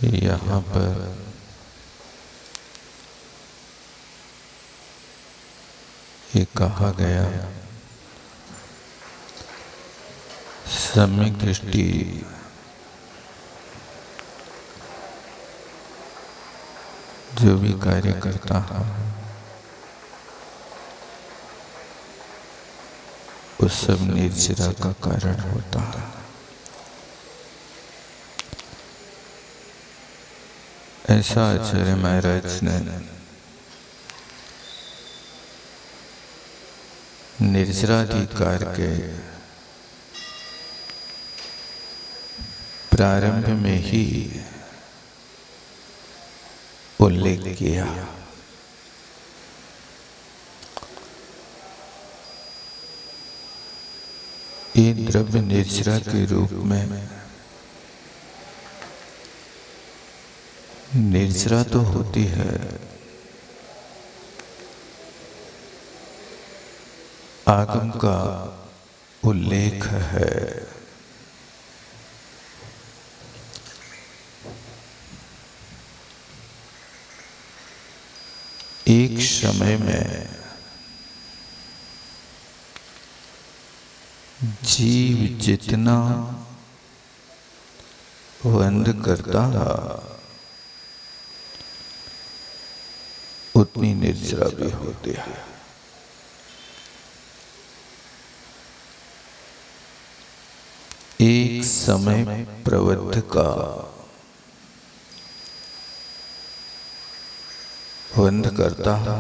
यहाँ पर ये कहा गया सम्यक दृष्टि जो भी कार्य करता है उस सब निर्जरा का कारण होता है। ऐसा आचार्य महाराज ने निर्जराधिकार के प्रारंभ में ही उल्लेख किया। ये द्रव्य निर्जरा के रूप में निर्जरा तो होती है, आगम का उल्लेख है। एक समय में जीव जितना बंद करता उतनी निर्जरा भी होती है। एक समय प्रवृत्त का बंद करता है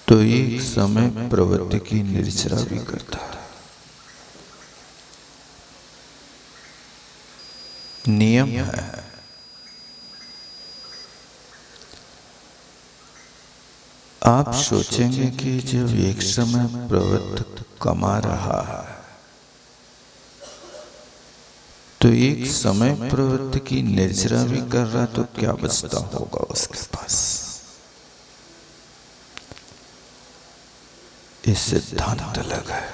तो एक समय प्रवृत्ति की निर्जरा भी करता है। नियम है। आप सोचेंगे कि जब एक समय प्रवृत्ति कमा रहा है तो एक समय प्रवृत्ति की निर्जरा भी कर रहा तो क्या बचता होगा उसके पास। इस सिद्धांत अलग है।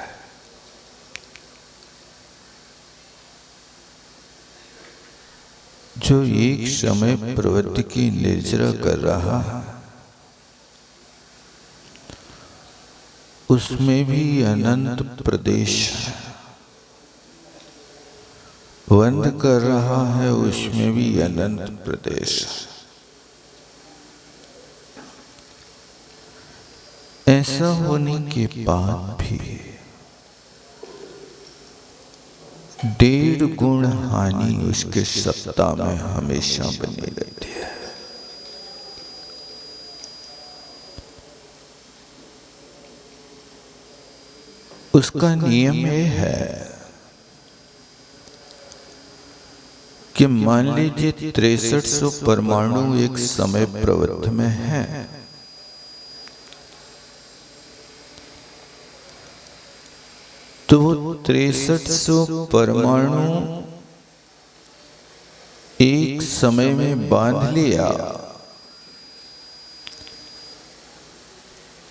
जो एक समय प्रवृत्ति की निर्जरा कर रहा है उसमें भी अनंत प्रदेश है, बंद कर रहा है उसमें भी अनंत प्रदेश है। ऐसा होने के बाद भी 1.5 गुण हानि उसके सत्ता में हमेशा बनी रहती है। उसका नियम ये है कि मान लीजिए 6300 परमाणु एक समय प्रवृत्ति में है, तो वो 6300 परमाणु एक समय में बांध लिया,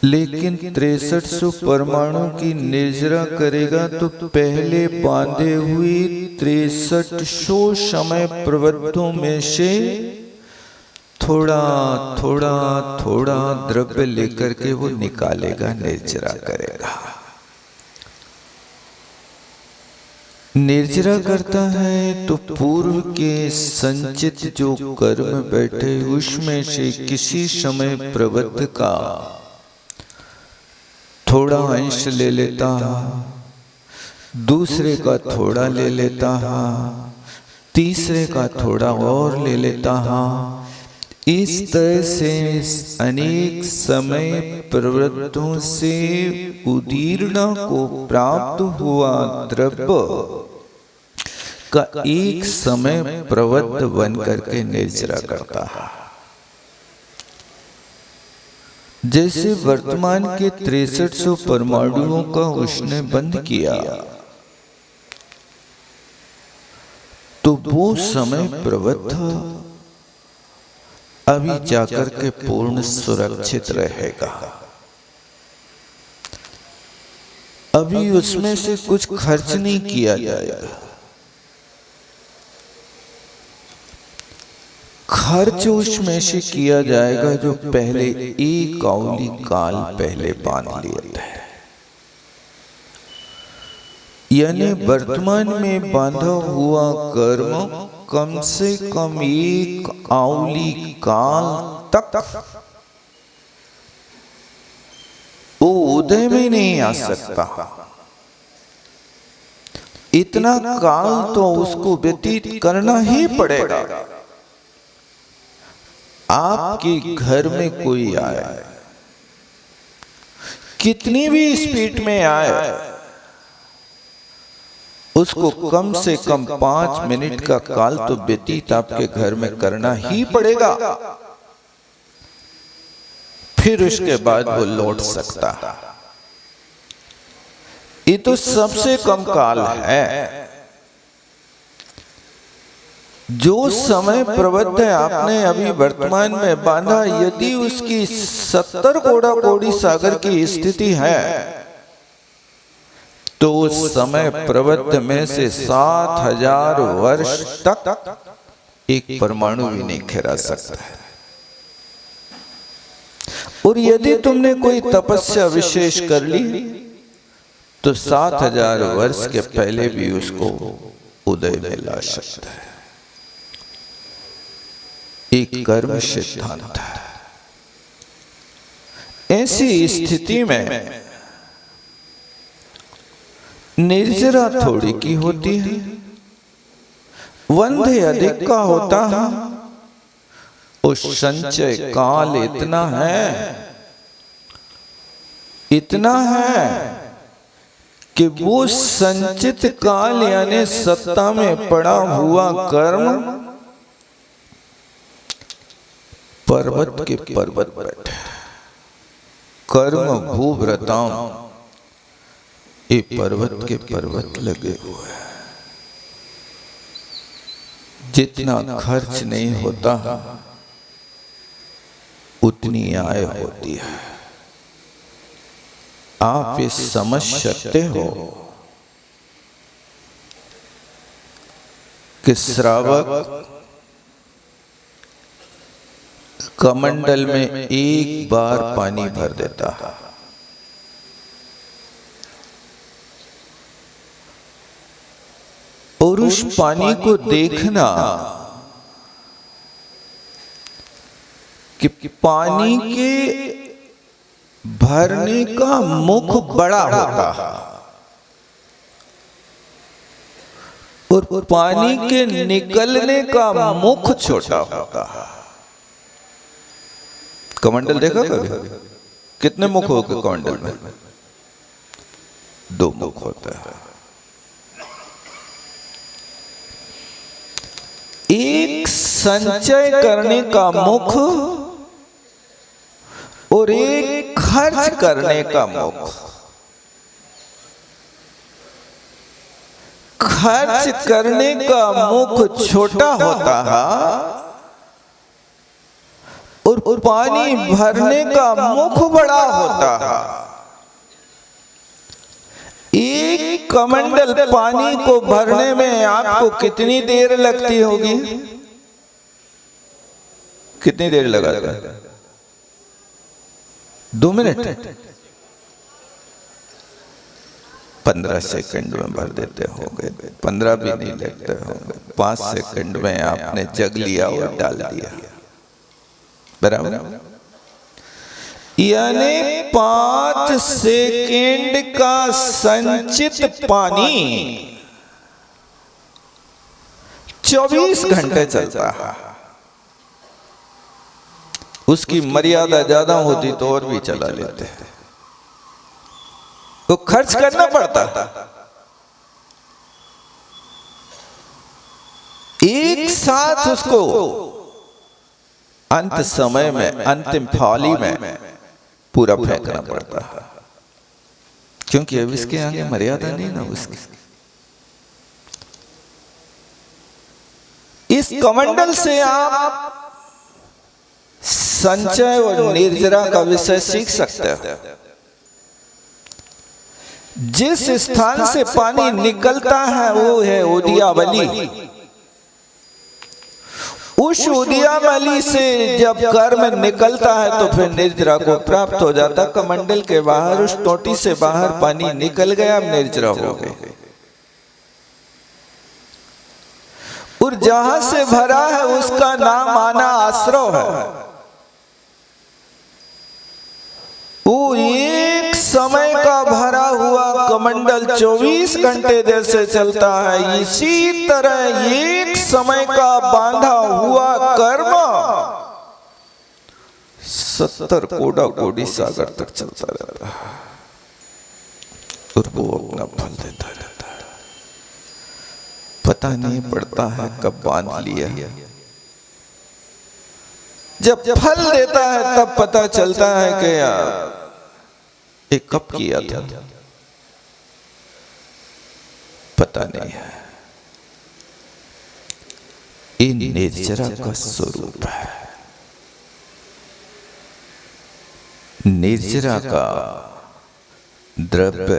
लेकिन 6300 परमाणु की निर्जरा करेगा तो पहले बांधे हुए 6300 समय प्रवृत्तों में से थोड़ा थोड़ा थोड़ा द्रव्य लेकर के वो निकालेगा, निर्जरा करेगा। निर्जरा करता है तो पूर्व के संचित जो कर्म बैठे उसमें से किसी समय प्रवृत्ति का थोड़ा अंश ले लेता, दूसरे का थोड़ा ले लेता, तीसरे का थोड़ा और ले लेता। इस तरह से अनेक समय प्रवृत्तों से उदीर्ण को प्राप्त हुआ द्रव्य का एक समय प्रवृत्त बन करके निर्जरा करता है। जैसे वर्तमान के 6300 परमाणुओं का उसने बंद किया तो वो समय प्रवृत्त अभी जाकर के पूर्ण सुरक्षित रहेगा। अभी उसमें से कुछ खर्च नहीं किया जाएगा। खर्च उसमें से किया जाएगा जो पहले एक आउली काल पहले बांध लिए थे। यानी वर्तमान में बांधा हुआ कर्म कम से कम एक आउली काल तक वो उदय में नहीं आ सकता। इतना काल तो उसको व्यतीत करना ही पड़ेगा। आपके घर में कोई आए, कितनी भी स्पीड में आए, उसको कम से कम 5 मिनट का काल तो व्यतीत आपके घर में करना ही पड़ेगा। फिर उसके बाद वो लौट सकता है। ये तो सबसे कम काल है। जो समय प्रबद्ध है आपने अभी वर्तमान में बांधा, यदि उसकी 70 कोड़ा कोड़ी सागर की स्थिति है तो उस समय प्रबद्ध में से 7000 वर्ष तक एक परमाणु भी नहीं खिला सकता है। और यदि तुमने कोई तपस्या विशेष कर ली तो 7000 वर्ष के पहले भी उसको उदय में ला सकता है। एक कर्म सिद्धांत है। ऐसी स्थिति में निर्जरा थोड़ी की होती है, वंध्य अधिक का होता है। उस संचय काल इतना है कि वो संचित काल यानी सत्ता में पड़ा हुआ कर्म पर्वत के पर्वत बैठे। कर्म भूव्रताम, ये पर्वत के पर्वत लगे हुए हैं। जितना खर्च नहीं होता उतनी आय होती है। आप ये समझ सकते हो कि श्रावक कमंडल में एक बार पानी भर देता है। और उस पानी को देखना कि पानी के भरने का मुख बड़ा होता है और पानी के निकलने का मुख छोटा होता है। कमंडल देखा कभी? कितने मुख होते कमंडल में? 2 मुख होता है। एक संचय करने का मुख और एक खर्च करने का मुख। खर्च करने का मुख छोटा होता है और पानी भरने का मुख बड़ा होता है। एक कमंडल पानी को भरने में आपको कितनी देर लगती होगी? कितनी देर लगाता है? 2 मिनट, 15 सेकंड में भर देते होंगे। 15 भी नहीं लगते होंगे। 5 सेकंड में आपने जग लिया और डाल दिया, बराबर। यानी 5 सेकंड का संचित पानी 24 घंटे चलता है। उसकी मर्यादा ज्यादा होती तो और भी चला लेते हैं। तो खर्च करना पड़ता था। एक साथ उसको अंत समय में, अंतिम थाली में पूरा फेंकना पड़ता है, क्योंकि अब इसके आगे मर्यादा नहीं ना उसकी। इस कमंडल से आप संचय और निर्जरा का विषय सीख सकते हो। जिस स्थान से पानी निकलता है वो है उदियावली। उस उदयामली से जब कर्म निकलता है तो फिर निर्जरा को प्राप्त हो जाता। कमंडल के बाहर उस टोटी से बाहर पानी निकल गया, अब निर्जरा हो गए। और जहां से भरा है उसका नाम आना आश्रव है। वो एक समय का भरा हुआ कमंडल 24 घंटे जैसे चलता है, इसी तरह एक समय का बांधा हुआ कर्म 70 कोड़ा कोड़ी सागर तक चलता रहता है और वो अपना फल देता रहता है। पता नहीं पड़ता है कब बांध लिया। जब फल देता है तब पता चलता है कि यार एक कब किया था, पता नहीं है। ये निर्जरा का स्वरूप है। निर्जरा का द्रव्य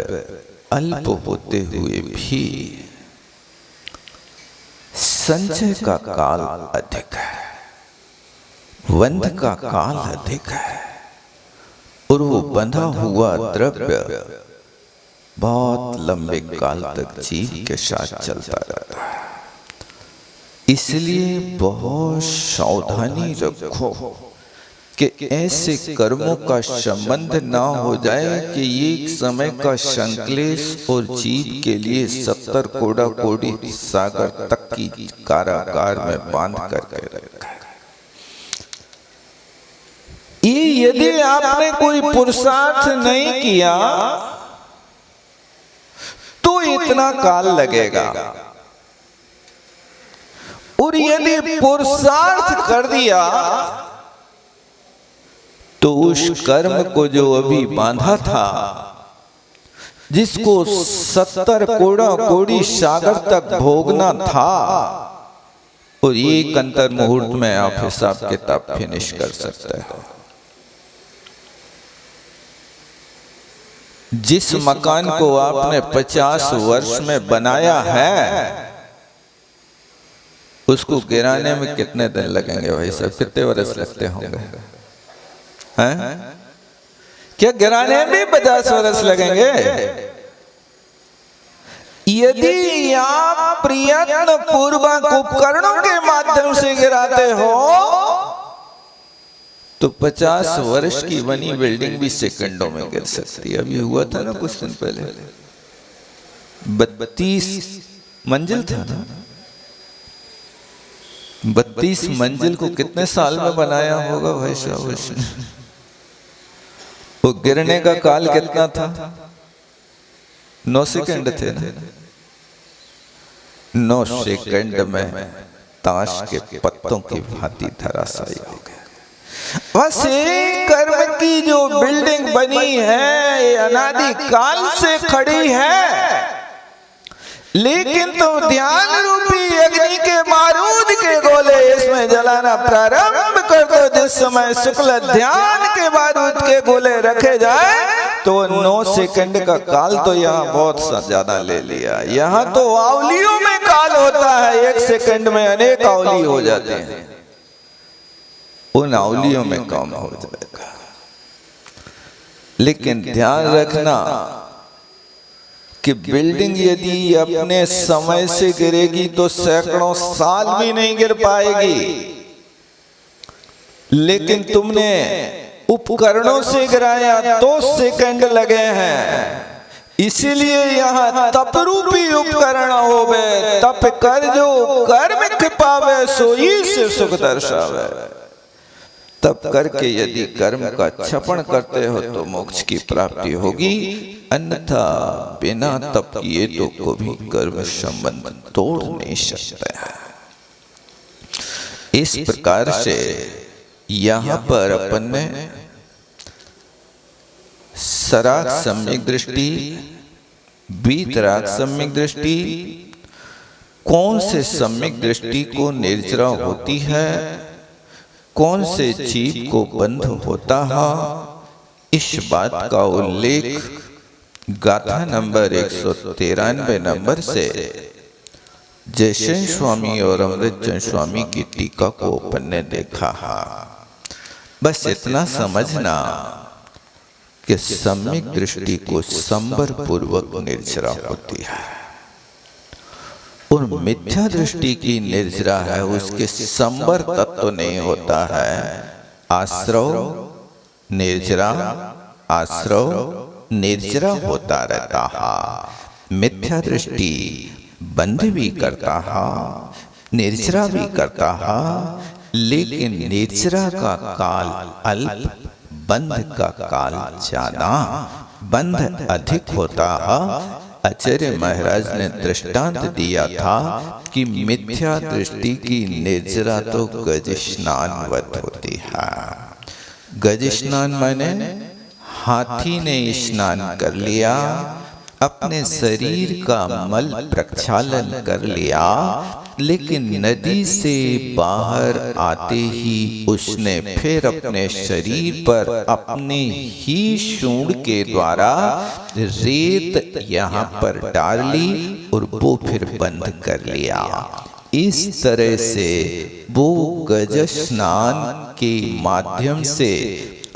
अल्प होते हुए भी संचय का काल अधिक है, वंध का काल अधिक है, और वो बंधा हुआ द्रव्य बहुत लंबे काल तक जीव के साथ चलता रहता है। इसलिए बहुत सावधानी रखो कि ऐसे कर्मों का संबंध ना हो जाए कि एक समय का संक्लेश और जीव के लिए 70 कोड़ा कोड़ी सागर तक की कारागार में बांध करके रखा है। ये यदि आपने कोई पुरुषार्थ नहीं किया तो इतना काल लगेगा, और यदि पुरुषार्थ कर दिया तो उस कर्म को जो अभी बांधा था, जिसको 70 कोड़ा कोड़ी सागर तक भोगना था, और एक अंतर मुहूर्त में आप हिसाब किताब फिनिश कर सकते हो। जिस मकान को आपने 50 वर्ष में बनाया है उसको गिराने में कितने दिन लगेंगे भाई साहब? कितने वर्ष लगते होंगे? हैं? क्या गिराने में 50 वर्ष लगेंगे? यदि आप प्रयत्न पूर्वक उपकरणों के माध्यम से गिराते हो तो 50 वर्ष की बनी बिल्डिंग भी सेकंडों में गिर सकती है। अभी हुआ था ना कुछ दिन पहले, 32 मंजिल था ना, 32 मंजिल को कितने साल में बनाया होगा भाई साहब? वो गिरने का काल कितना था? 9 सेकंड थे ना। 9 सेकंड में ताश के पत्तों की भांति धराशायी हो गया। बस एक कर्म की जो बिल्डिंग बनी है ये अनादि काल से खड़ी है, लेकिन तुम ध्यान रूपी अग्नि के बारूद के गोले इसमें जलाना प्रारंभ कर दो। जिस समय शुक्ल ध्यान के बारूद के गोले रखे जाए तो 9 सेकंड का काल तो यहाँ बहुत ज्यादा ले लिया। यहाँ तो आवलियों में काल होता है, 1 सेकंड में अनेक आवली हो जाते हैं। उन आवलियों में काम हो जाएगा। लेकिन ध्यान रखना कि बिल्डिंग यदि अपने समय से गिरेगी तो सैकड़ों साल भी नहीं गिर पाएगी, लेकिन तुमने उपकरणों से गिराया तो सेकंड लगे हैं। इसीलिए यहाँ तप रूपी उपकरण होवे, तप कर जो कर्म पावे सोई से सुख दर्शावे। तप करके यदि कर्म का क्षपण करते हो तो मोक्ष की प्राप्ति होगी, अन्यथा बिना तप किए तो कभी कर्म संबंध तोड़ नहीं सकते हैं। इस प्रकार से यहाँ पर अपन ने सराग सम्यक दृष्टि, वीतराग सम्यक दृष्टि, कौन से सम्यक दृष्टि को निर्जरा होती है, कौन से जीव को बंध होता है, इस बात का उल्लेख गाथा नंबर 193 नंबर से जयसेन स्वामी और अमृतचंद स्वामी की टीका को अपन ने देखा है। बस इतना समझना कि सम्यक दृष्टि को संबर पूर्वक निर्जरा होती है और मिथ्या दृष्टि की निर्जरा है, उसके संबर तत्व नहीं होता है। आश्रव निर्जरा, आश्रव निर्जरा होता रहता है। मिथ्या दृष्टि बंध भी करता है, निर्जरा भी करता है, लेकिन निर्जरा का काल अल्प, बंध का काल ज्यादा, बंध अधिक होता है। आचार्य महाराज ने दृष्टांत दिया था कि मिथ्या दृष्टि की निर्जरा तो गज स्नानवत होती है। गज स्नान माने हाथी ने स्नान कर लिया, अपने शरीर का मल प्रक्षालन कर लिया, लेकिन नदी से बाहर आते ही उसने फिर अपने शरीर पर अपने ही सूंड के द्वारा रेत यहाँ पर डाल ली और वो फिर बंद कर लिया। इस तरह से वो गज स्नान के माध्यम से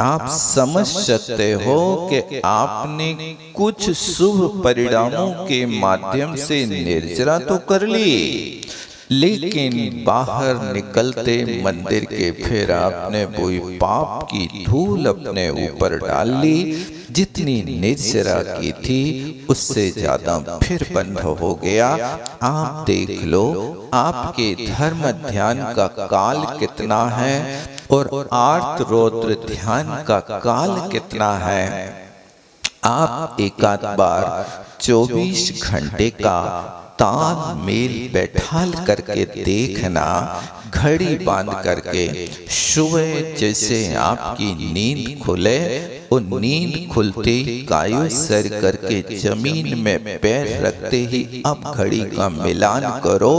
आप समझ सकते हो कि आपने कुछ शुभ परिणामों के माध्यम से निर्जरा तो कर ली, लेकिन बाहर निकलते मंदिर के फिर आपने वही पाप की धूल अपने ऊपर डाल ली। जितनी निर्जरा की थी उससे ज्यादा फिर बंध हो गया। आप देख लो आपके धर्म ध्यान का काल कितना है और आर्त रौद्र ध्यान का काल कितना है। आप एकाध बार 24 घंटे का तालमेल बैठाल करके देखना, घड़ी बांध करके सुबह जैसे आपकी नींद खुले, वो नींद खुलते ही कायो सर करके जमीन में पैर रखते ही अब घड़ी का मिलान करो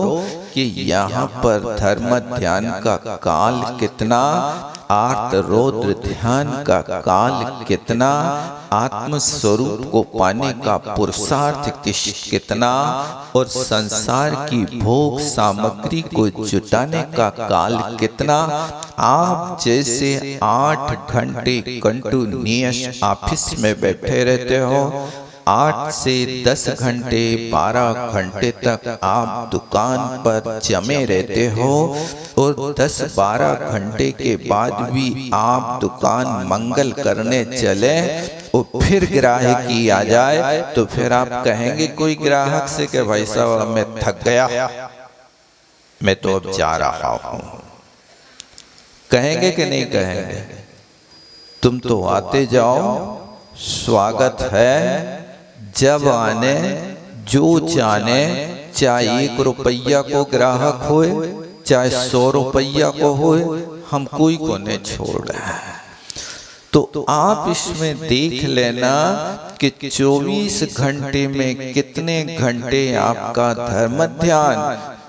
कि यहाँ पर धर्म ध्यान का काल कितना, आर्त रौद्र ध्यान का काल कितना, आत्म स्वरूप को पाने का पुरुषार्थ कितना और संसार की भोग सामग्री को जुटाने का काल कितना। आप जैसे 8 घंटे कंटिन्यूअस ऑफिस में बैठे रहते हो, 8 से 10 घंटे 12 घंटे तक आप दुकान पर जमे रहते हो और 10-12 घंटे के बाद भी आप दुकान मंगल करने चले और फिर ग्राहकी आ जाए तो फिर आप कहेंगे कोई ग्राहक से कि भाई साहब मैं थक गया, मैं तो अब जा रहा हूं। कहेंगे कि नहीं कहेंगे? तुम तो आते जाओ, स्वागत है, जब आने जो जाने, चाहे 1 रुपया को ग्राहक होए चाहे 100 रुपया को होए, हम कोई को नहीं छोड़ रहे हैं। तो आप इसमें देख लेना कि 24 घंटे में कितने घंटे आपका धर्म ध्यान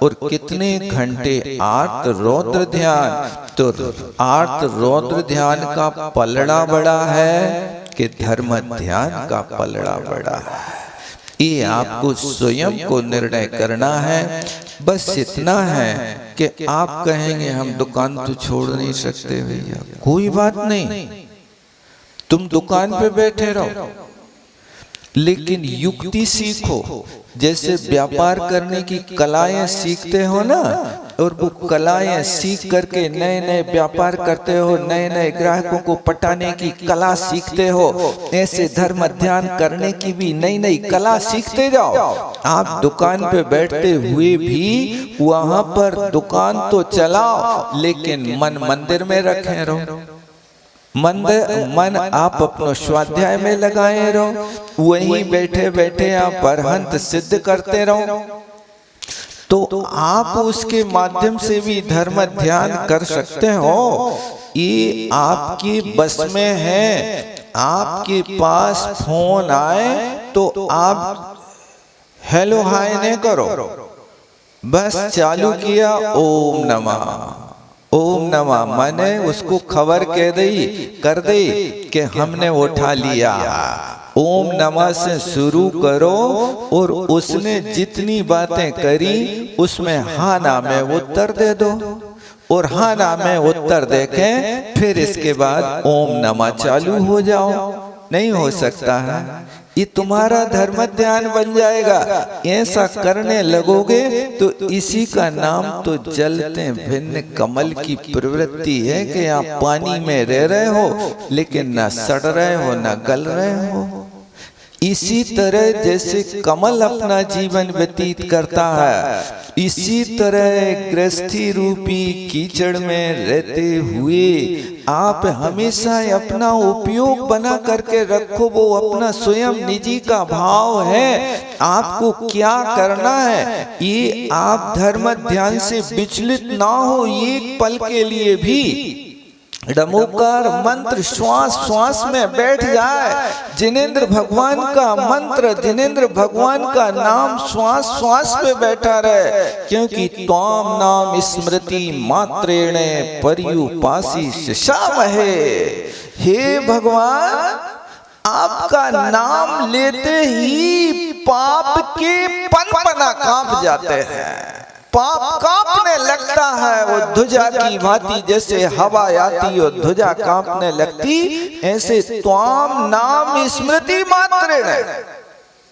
और कितने घंटे आर्त रौद्र ध्यान। तो आर्त रौद्र ध्यान का पलड़ा बड़ा है कि धर्म ध्यान का पलड़ा बड़ा है, ये आपको स्वयं को निर्णय करना है। बस इतना है कि आप कहेंगे हम दुकान तो छोड़ नहीं सकते भैया, कोई बात नहीं, तुम दुकान पे बैठे रहो, लेकिन युक्ति सीखो। जैसे व्यापार करने की कलाएं सीखते हो ना, और वो कलाएं सीख करके नए नए व्यापार करते हो, नए नए ग्राहकों को पटाने की कला सीखते हो, ऐसे धर्म ध्यान करने की भी नई नई कला सीखते जाओ। आप दुकान पे बैठते हुए भी वहां पर दुकान तो चलाओ, लेकिन मन मंदिर में रखे रहो। मन आप अपनो स्वाध्याय में लगाए रहो, वहीं बैठे बैठे आप अरहंत सिद्ध करते रहो, तो आप उसके माध्यम से भी धर्म ध्यान कर सकते हो। ये आपकी बस में है। आपके पास फोन आए तो आप हेलो हाय नहीं करो, बस चालू किया ओम नमः, ओम नमः, मैंने उसको खबर कह दी कर दी कि हमने उठा लिया, ओम नमः से शुरू करो और उसने जितनी बातें करी उसमें हाँ ना में उत्तर दे दो, और हाँ ना में उत्तर देके फिर इसके बाद ओम नमः चालू हो जाओ। नहीं हो सकता है, ये तुम्हारा धर्म ध्यान बन जाएगा। ऐसा करने लगोगे तो इसी का नाम तो जलते भिन्न कमल की प्रवृत्ति है कि आप पानी में रह रहे हो लेकिन न सड़ रहे हो न गल रहे हो। इसी तरह जैसे कमल अपना जीवन व्यतीत करता है, इसी तरह गृहस्थी रूपी कीचड़ में रहते हुए आप हमेशा अपना उपयोग बना करके रखो। वो अपना स्वयं निजी का भाव है, आपको क्या करना है ये आप धर्म ध्यान से विचलित ना हो एक पल के लिए भी। नमोकार मंत्र श्वास श्वास में बैठ जाए, जिनेंद्र भगवान का मंत्र, जिनेंद्र भगवान का नाम श्वास श्वास में बैठा रहे, क्योंकि त्वाम नाम स्मृति मात्रेण पर्युपासी शशामहे। हे भगवान, आपका नाम लेते ही पाप के पनपना कांप जाते हैं, पाप कांपने लगता है। वो ध्वजा की भांति जैसे हवा आती और ध्वजा कांपने लगती, ऐसे त्वाम नाम स्मृति मात्रेण,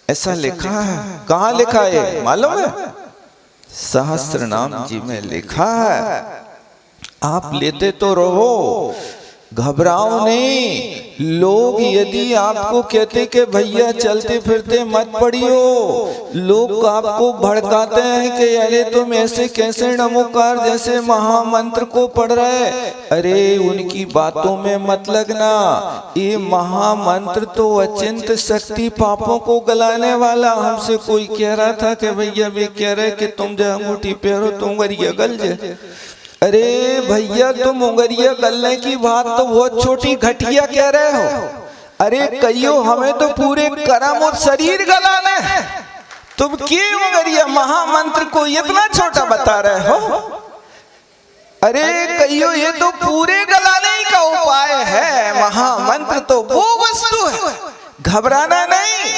ऐसा लिखा है। कहाँ लिखा है मालूम है? सहस्त्र नाम जी में लिखा है। आप लेते तो रहो, घबराओ नहीं। लोग यदि आपको कहते कि भैया चलते फिरते मत पढ़ियो, लोग आपको भड़काते हैं कि अरे तुम ऐसे कैसे नमोकार जैसे महामंत्र को पढ़ रहे। अरे उनकी बातों में मत लगना, ये महामंत्र तो अचिंत शक्ति पापों को गलाने वाला। हमसे कोई कह रहा था कि भैया वे कह रहे कि तुम जो अंगूठी पहनो तो उंगलियां गल जाए। अरे भैया तुम उंगलियां गलने की बात तो बहुत छोटी घटिया कह रहे हो। अरे कहियो हमें तो पूरे कर्म और शरीर गलाने हैं, तुम क्यों उंगलियां महामंत्र को इतना छोटा बता रहे हो? अरे कहियो ये तो पूरे गलाने का उपाय है, महामंत्र तो वो वस्तु है। घबराना नहीं,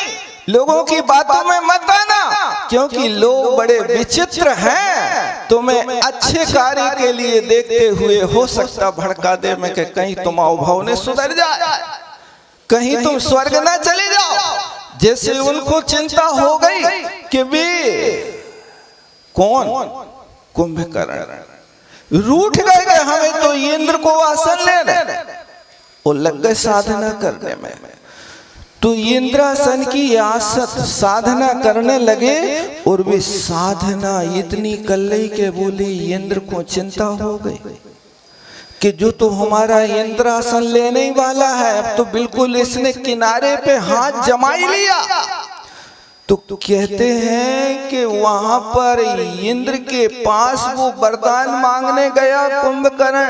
लोगों की बातों में मत आना, क्योंकि लोग बड़े विचित्र हैं। तुम्हें अच्छे कार्य के लिए देखते हुए हो सकता भड़का दे में कि कहीं तुम अभाव ने सुधर जाए, कहीं तुम स्वर्ग ना चले जाओ। जैसे उनको चिंता हो गई कि वे कौन कुंभकर्ण रूठ गए कि हमें तो इंद्र को आसन लेने, वो लग गए साधना करने में। तो इंद्रासन की आसत साधना करने लगे, और वे साधना इतनी कर ली के बोले इंद्र को चिंता हो गई कि जो तो हमारा इंद्रासन लेने ही वाला है, अब तो बिल्कुल इसने किनारे पे हाथ जमाई लिया। तो कहते हैं कि वहां पर इंद्र के पास वो वरदान मांगने गया कुंभकर्ण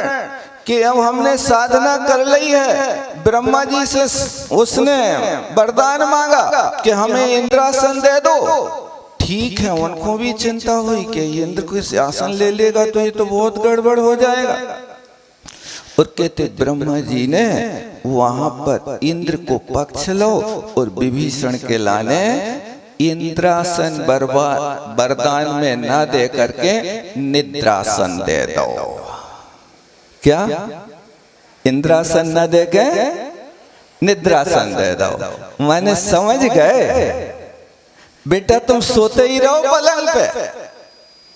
कि अब हमने साधना कर ली है। ब्रह्मा जी से उसने वरदान मांगा कि हमें इंद्रासन दे दो। ठीक है, उनको भी चिंता हुई कि इंद्र को आसन ले लेगा तो ये तो बहुत गड़बड़ हो जाएगा। और कहते ब्रह्मा जी ने वहां पर इंद्र को पक्ष लो और विभीषण के लाने इंद्रासन वरदान में न दे करके निद्रासन दे दो। क्या? इंद्रासन न दे के निद्रासन दे दो। मैंने समझ गए बेटा, तुम सोते ही रहो पलंग पे,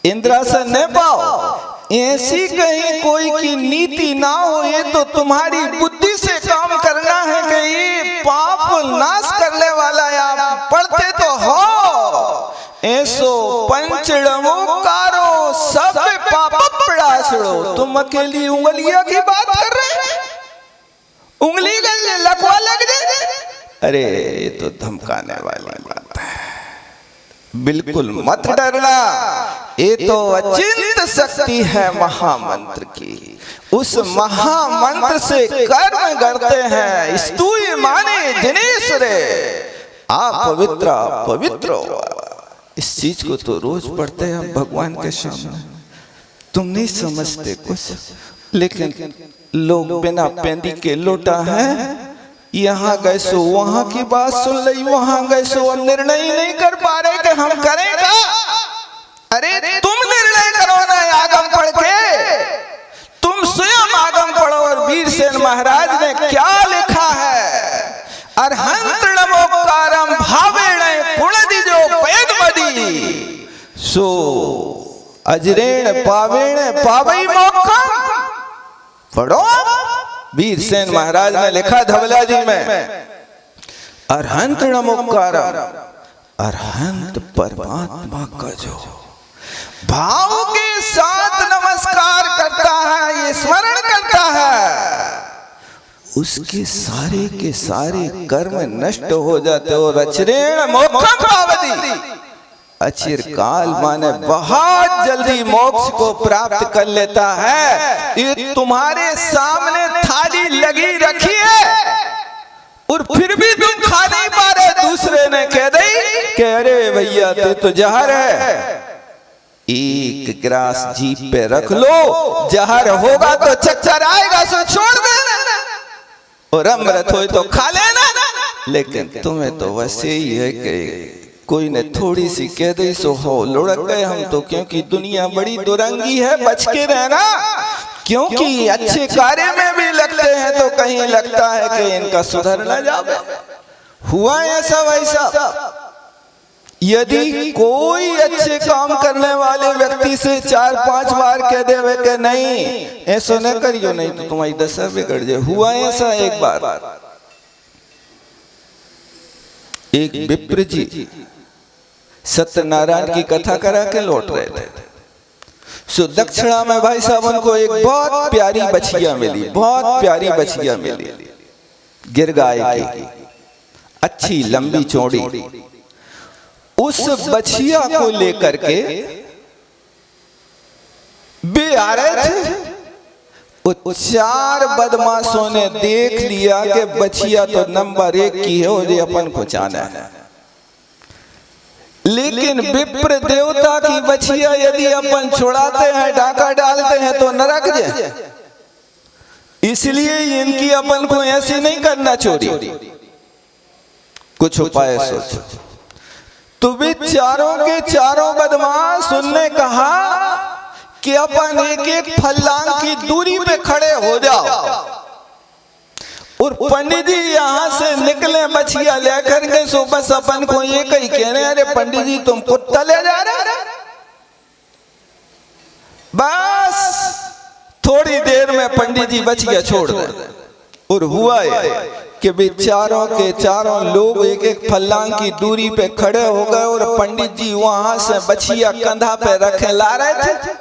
इंद्रासन नहीं पाओ। ऐसी कहीं कोई की नीति ना हो, ये तो तुम्हारी बुद्धि से काम करना है कि ये पाप नाश करने वाला है। आप पढ़ते तो हो ऐसो पंचड़मोकारो सब पाप पड़ासड़ो। तुम अकेली उंगलियों की बात कर रहे, उंगली गलने लकवा लग जाए। अरे ये तो धमकाने वाली बात है, बिल्कुल मत डरना। ये तो अचिंत शक्ति है महामंत्र की, उस महामंत्र से कर्म करते हैं। स्तूय माने जिनेश्वरे आप पवित्र पवित्र। इस चीज को तो रोज पढ़ते हैं हम भगवान के सामने। तुम नहीं समझते कुछ, लेकिन लोग बिना पेंदी के लोटा है यहाँ गए सो वहां की बात सुन ली, वहां गए सो अब निर्णय ही नहीं कर पा रहे कि हम करें क्या। अरे तुम निर्णय करो ना आगम पढ़ के, तुम स्वयं आगम पढ़ो और वीरसेन महाराज ने क्या लिखा है। अरहंत नमोकारम भावेण पुणदिजो पयदमदि सो अजरेण पावेण पावई मोक्षम। पढ़ो, वीरसेन महाराज ने लिखा धवला जी में, अरहंत नमोकारम, अरहंत परमात्मा का जो भाव के साथ नमस्कार करता है, ये स्मरण करता है, उसके सारे के सारे कर्म नष्ट हो जाते और अचिरेण मोक्षम पावति। अचिरकाल माने बहुत जल्दी मोक्ष को प्राप्त कर लेता है। ये तुम्हारे सामने थाली लगी रखी है और फिर भी तुम खा नहीं पा रहे। दूसरे ने कह दी कि अरे भैया ते तो जहर है, एक गिलास जीभ पे रख लो, जहर होगा तो चक्कर आएगा सो छोड़ देना, और अमृत हो तो खा लेना। लेकिन तुम्हें तो बस यही है कि कोई ने थोड़ी सी कह दी सो हो लुढ़क गए हम तो, क्योंकि दुनिया बड़ी दुरंगी है, बच के रहना। क्योंकि अच्छे कार्य में भी लगते हैं तो कहीं लगता है कि इनका सुधर न जाए। हुआ ऐसा वैसा। यदि कोई अच्छे काम करने वाले व्यक्ति से 4-5 बार कह देवे कि नहीं ऐसा न करियो नहीं तो तुम्हारी दशा बिगड़ जाए। हुआ ऐसा एक बार, एक विप्र जी सत्यनारायण की कथा करा के लौट रहे थे। सो दक्षिणा में भाई साहब उनको एक बहुत प्यारी बछिया मिली, बहुत प्यारी बछिया मिली, गिर गाय की, अच्छी लंबी चौड़ी। उस बछिया को लेकर के वे आ रहे थे। वो 4 बदमाशों ने देख लिया कि बछिया तो नंबर 1 की है और ये अपन को जाना है। लेकिन विप्र देवता की बछिया यदि अपन छुड़ाते हैं, डाका डालते हैं तो नरक जाए, इसलिए इनकी अपन को ऐसे नहीं करना चोरी, कुछ उपाय सोचो। तो वे चारों के चारों बदमाश उनने कहा कि अपन एक फल्लांग की दूरी पे खड़े हो जाओ और पंडित जी यहाँ से निकले बछिया लेकर के, सो बस अपन को ये कही कहने, अरे पंडित जी तुम कुत्ता ले जा रहे। बस थोड़ी देर में पंडित जी बछिया छोड़ दे। और हुआ कि बेचारों के चारों लोग एक फल्लांग की दूरी पे खड़े हो गए और पंडित जी वहां से बछिया कंधा पे रखे ला रहे थे।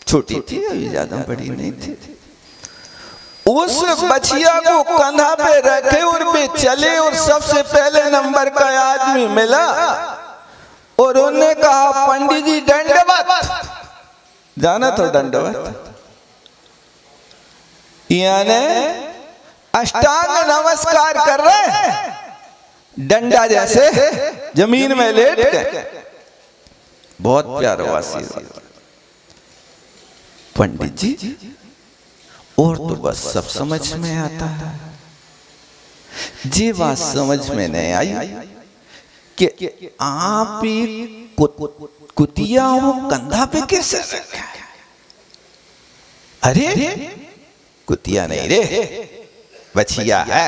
छोटी थी, अभी ज्यादा बड़ी नहीं थी। उस बछिया को कंधा पे रखे और वे चले और सबसे पहले नंबर का आदमी मिला और उन्होंने कहा पंडित जी दंडवत। जाना तो दंडवत यानी अष्टांग नमस्कार कर रहे हैं, डंडा जैसे जमीन में लेट के। बहुत प्यारा आशीर्वाद पंडित जी। और तो बस सब समझ में आता है। जी बात समझ में नहीं आई कि आप कुतिया हो कंधा पे कैसे रखा है। अरे कुतिया नहीं रे, बछिया है।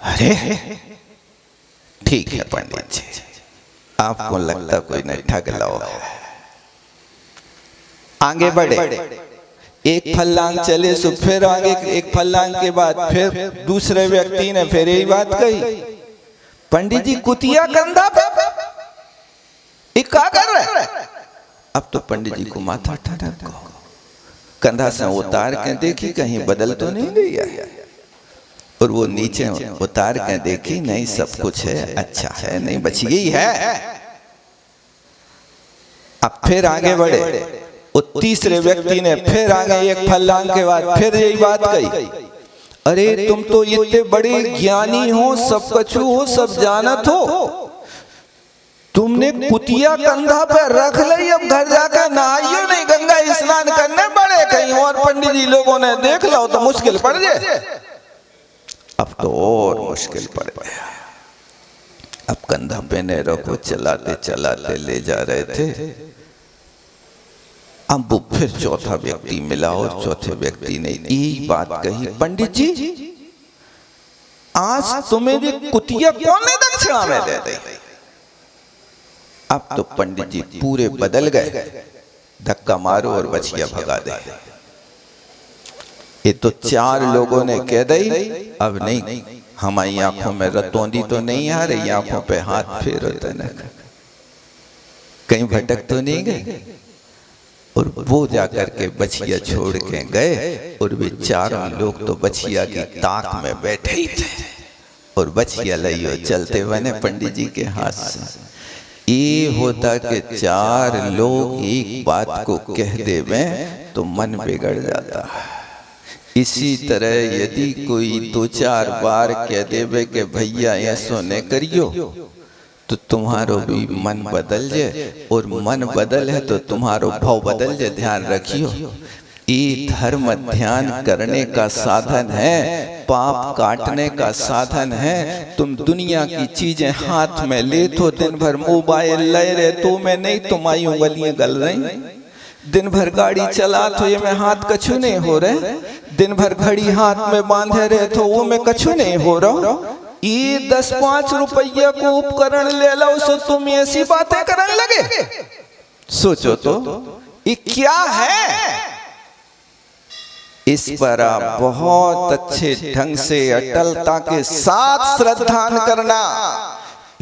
अरे ठीक है पंडित जी, आपको लगता कोई नहीं ठग लो। आगे बढ़े, एक फल्लांग चले सो फिर आगे एक फल्लांग के बाद फिर दूसरे व्यक्ति ने फिर यही बात कही, पंडित जी कुतिया कंधा पे क्या कर रहे। अब तो पंडित जी को माथा ठनक, कंधा से उतार के देखी कहीं बदल तो नहीं गया, और वो नीचे उतार के देखी नहीं सब कुछ है, अच्छा है, नहीं बच गई है। अब फिर आगे बढ़े, वो तीसरे व्यक्ति ने फिर आगे एक फल्लांग के बाद फिर यही बात कही, अरे तुम तो इतने बड़े ज्ञानी हो, सब कछु हो, सब जानत हो, तुमने कुतिया कंधा पे रख ली, अब घर जाकर नहाइयो नहीं, गंगा स्नान करने पड़े कहीं और पंडित जी लोगों ने देख लो तो मुश्किल पड़ जाए। अब तो और मुश्किल पड़ गया। अब कंधा पे नहरों को चलाते चलाते ले जा रहे थे। अब वो फिर चौथा व्यक्ति मिला और चौथे व्यक्ति ने यही बात कही, पंडित जी आज तुम्हें ये कुतिया कौन ने दक्षिणा में दे दी? अब तो पंडित जी पूरे बदल गए, धक्का मारो और बछिया भगा दे। ये तो 4 लोगों ने कह दी, अब नहीं, हमारी आंखों में रतौंदी तो नहीं आ रही, आंखों पे हाथ फेरो तो न, कहीं भटक तो नहीं गए। और वो जाकर के बछिया छोड़ के गए और वे 4 लोग तो बछिया की ताक में बैठे ही थे और बछिया लियो चलते बने पंडित जी के हाथ से। ये होता कि 4 लोग एक बात को कह देवे तो मन बिगड़ जाता है। इसी तरह यदि कोई 2-4 बार कह देवे कि भैया ऐसो न करियो तो तुम्हारो भी मन बदल जाए, और मन बदल है तो तुम्हारो भाव बदल जाए। ध्यान रखियो, ये धर्म ध्यान करने का साधन है, पाप काटने का साधन है। तुम दुनिया की चीजें हाथ में ले तो दिन भर मोबाइल ले रहे तो मैं नहीं, तुम्हारी उंगलियां गल रही। दिन भर गाड़ी चला तो ये में हाथ कछु नहीं हो रहे, दिन भर घड़ी हाथ में बांधे रहे तो वो में कछु नहीं हो रहा। ये 10-5 रुपया को उपकरण ले लो सो तुम ऐसी बातें करने लगे। सोचो तो ये क्या है? इस पर आप बहुत अच्छे ढंग से अटलता के साथ श्रद्धान करना,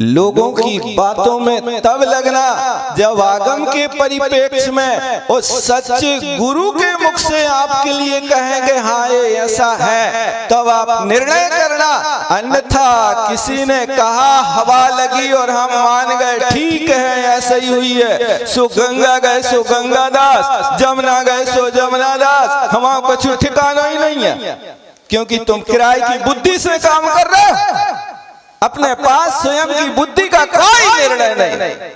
लोगों की बातों में तब लगना जब आगम के परिप्रेक्ष्य में और सच्चे गुरु के मुख से आपके लिए कहेंगे हाँ ये ऐसा है, तब आप निर्णय करना। अन्यथा किसी ने कहा, हवा लगी और हम मान गए, ठीक है ऐसा ही हुई है, सो गंगा गए सो गंगा दास, जमुना गए सो जमुना दास, हमारा कुछ ठिकाना ही नहीं है। क्योंकि तुम किराए की बुद्धि से काम कर रहे हो, अपने पास स्वयं की बुद्धि का कोई निर्णय नहीं।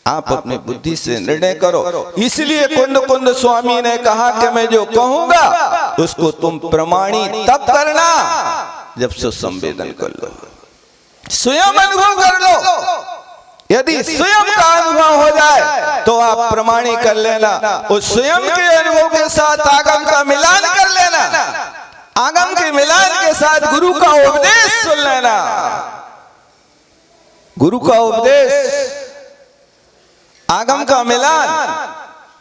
आप अपनी बुद्धि से निर्णय करो। इसलिए कुंद कुंद स्वामी ने कहा कि मैं जो कहूंगा उसको तुम प्रमाणी तब करना जब सुसंवेदन कर लो, स्वयं अनुभव कर लो। यदि स्वयं का अनुभव हो जाए तो आप प्रमाणी कर लेना, और स्वयं के अनुभव के साथ आगम का मिलान कर लेना, आगम के मिलान के साथ गुरु का उपदेश सुन लेना। गुरु का उपदेश, आगम का मिलान,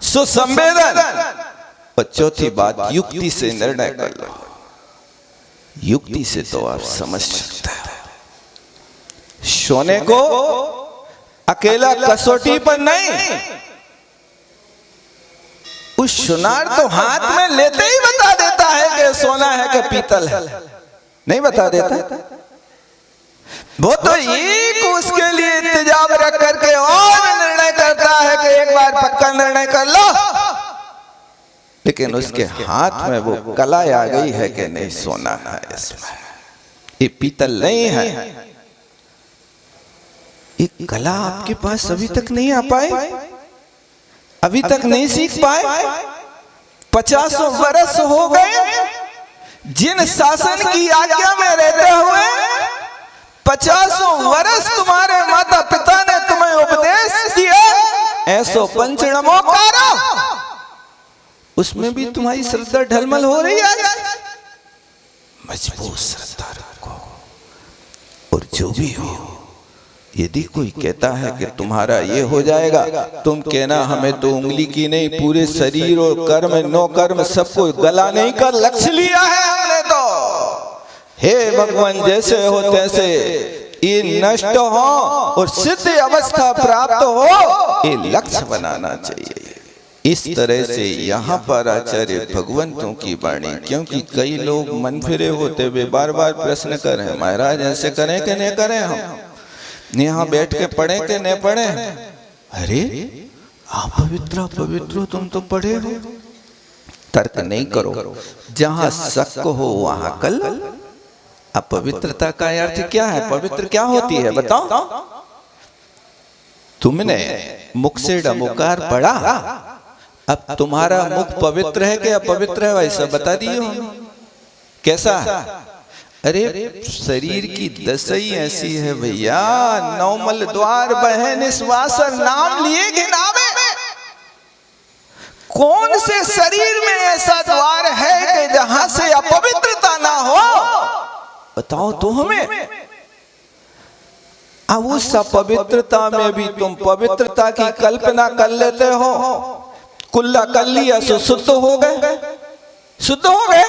सुसंवेदन, और चौथी बात युक्ति से निर्णय कर लो। युक्ति से तो आप समझ सकते हो। सोने को अकेला कसौटी पर नहीं, उस सुनार तो हाथ में लेते ही बता देता है कि सोना है कि पीतल है, नहीं बता देता। वो तो एक उसके लिए इंतजाम रख करके और निर्णय करता है कि एक बार पक्का निर्णय कर लो, लेकिन उसके हाथ में वो कला आ गई है कि नहीं सोना है इसमें, ये पीतल नहीं है। ये कला आपके पास अभी तक नहीं आ पाए, अभी तक नहीं सीख पाए। 50 वर्ष हो गए जिन शासन की आज्ञा में रहते हुए, 50 वर्ष तुम्हारे माता पिता ने तुम्हें उपदेश दिया, ऐसो पंचनमोकारो, उसमें भी तुम्हारी श्रद्धा ढलमल हो रही है। मजबूत श्रद्धा रखो, और जो भी हो, यदि कोई कहता है कि तुम्हारा ये हो जाएगा, तुम कहना हमें तो उंगली की नहीं, पूरे शरीर और कर्म नो कर्म सबको गला नहीं कर लक्ष्य लिया है हमने तो। हे भगवान जैसे हो तैसे ये नष्ट हो और सिद्ध अवस्था प्राप्त हो, ये लक्ष्य बनाना चाहिए। इस तरह से यहाँ पर आचार्य भगवंतों की वाणी, क्योंकि कई लोग मन फिरे होते हुए बार बार प्रश्न करें, महाराज ऐसे करें कि नहीं करें, हम यहाँ बैठ के पढ़े के नहीं पढ़े। अरे आप पवित्र पवित्र तुम तो पढ़े हो। तर्क नहीं करो, जहां शक हो वहां कल। अपवित्रता का अर्थ क्या है? पवित्र क्या होती है बताओ? तुमने मुख से डमुकार पढ़ा, अब तुम्हारा मुख पवित्र है कि अपवित्र है वैसा बता दियो। कैसा? अरे शरीर की दशा ही ऐसी है भैया, नौमल द्वार बहन इस वासर नाम लिए घिनावे। कौन से शरीर में ऐसा द्वार है कि जहां से अपवित्रता ना हो? बताओ तो हमें। अब उस अपवित्रता में भी तुम पवित्रता की कल्पना कर लेते हो। कुल्ला कर लिया तो शुद्ध हो गए, शुद्ध हो गए।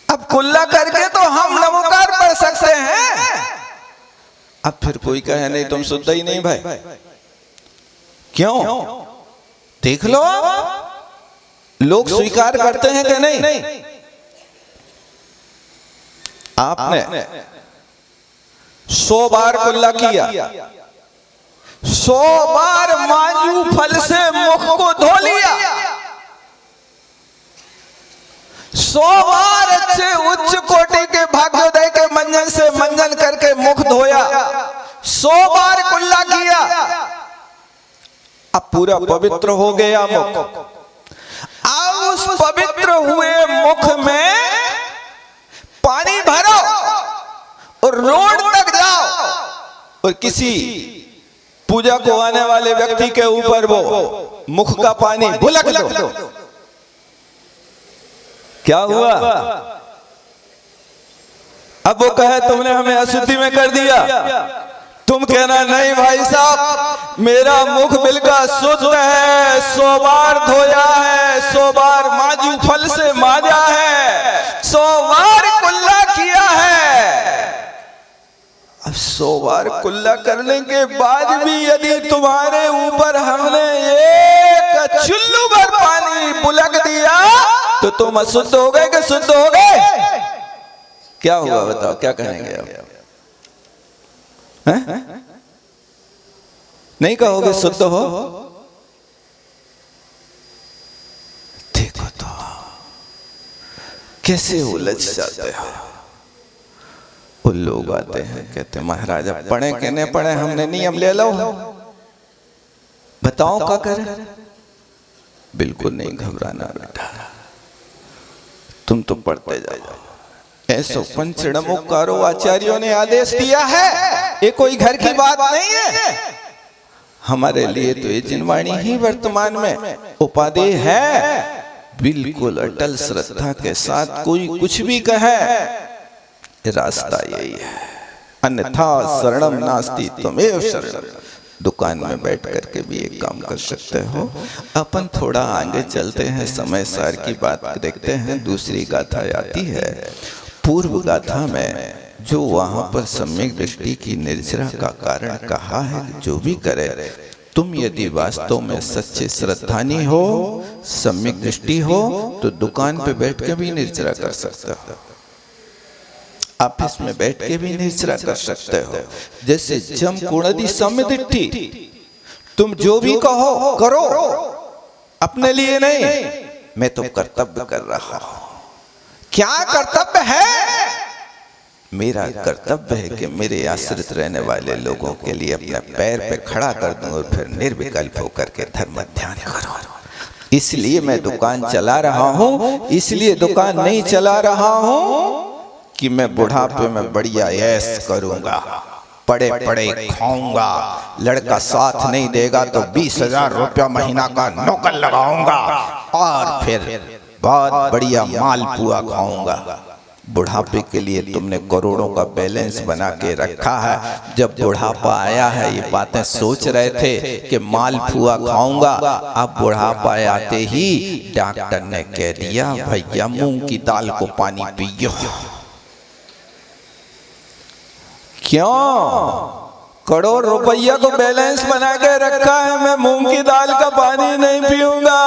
अब कुल्ला करके तो हम नमोकार पढ़ सकते हैं। अब फिर कोई कहे नहीं तुम शुद्ध ही नहीं भाई, क्यों? देख लो लोग स्वीकार करते हैं कि नहीं? आपने 100 बार कुल्ला किया, 100 बार मांजू फल से मुख को धो लिया, 100 बार अच्छे उच्च कोटि के भाग्योदय के मंजन से मंजन करके मुख धोया, 100 बार कुल्ला किया, अब पूरा पवित्र हो गया मुख। अब उस पवित्र हुए मुख में पानी भरो और रोड तक जाओ और किसी पूजा को आने वाले व्यक्ति के ऊपर वो मुख का पानी बुलक दो, क्या हुआ? अब वो कहे तुमने हमें अशुद्धि में कर दिया, तुम कहना नहीं भाई साहब मेरा मुख बिल्कुल शुद्ध है, 100 बार धोया है, 100 बार माजू फल से माजा है, 100 बार कुल्ला किया है। अब 100 बार कुल्ला करने के बाद भी यदि तुम्हारे ऊपर हमने एक चुल्लू भर पानी बुलक दिया तो तुम अशुद्ध हो गए कि शुद्ध हो गए? क्या हुआ बताओ, क्या कहेंगे आप? नहीं कहोगे शुद्ध हो? देखो तो कैसे उलझ जाते हो। वो लोग आते हैं कहते महाराज आप पढ़े कि नहीं पढ़े, हमने नियम ले लो, बताओ क्या करें? बिल्कुल नहीं घबराना बेटा, तुम तो पढ़ते जाओ। ऐसो पंचणमुकारो आचार्यों ने आदेश दिया है, ये कोई घर की बात नहीं है। हमारे लिए तो ये जिनवाणी ही वर्तमान में उपादेय है। बिल्कुल अटल श्रद्धा के साथ कोई कुछ भी कहे, रास्ता यही है, अन्यथा शरणम नास्ति त्वमेव शरणम। दुकान में बैठ करके भी एक काम कर सकते हो। अपन थोड़ा आगे चलते हैं, समय सार की बात देखते हैं। दूसरी गाथा आती है। पूर्व गाथा में जो वहां पर सम्यक दृष्टि की निर्जरा का कारण कहा है, जो भी करे तुम यदि वास्तव में सच्चे श्रद्धानी हो, सम्यक दृष्टि हो, तो दुकान पे बैठ के भी निर्जरा कर सकते हो, ऑफिस में बैठ के भी निर्जरा कर सकते हो। जैसे जम कुणदी सम्य दृष्टि, तुम जो भी कहो करो, अपने लिए नहीं, मैं तो कर्तव्य कर रहा हूं। क्या कर्तव्य है? मेरा कर्तव्य है कि मेरे आश्रित रहने वाले लोगों के लिए अपने पैर पे खड़ा कर दूं और फिर निर्विकल्प होकर के धर्म ध्यान करूं। इसलिए मैं दुकान चला रहा हूं, इसलिए दुकान नहीं चला रहा हूं कि मैं बुढ़ापे में बढ़िया ऐश करूंगा, पड़े पड़े खाऊंगा, लड़का साथ नहीं देगा तो 20,000 रुपया महीना का नौकर लगाऊंगा और फिर बहुत बढ़िया मालपुआ खाऊंगा। बुढ़ापे के लिए तुमने करोड़ों का बैलेंस बना के रखा है। जब बुढ़ापा आया है, ये बातें सोच रहे थे कि मालपुआ खाऊंगा। अब बुढ़ापा आते ही डॉक्टर ने कह दिया भैया मूंग की दाल को पानी पियो। क्यों? करोड़ रुपया को बैलेंस बना के रखा है, मैं मूंग की दाल का पानी नहीं पीऊंगा,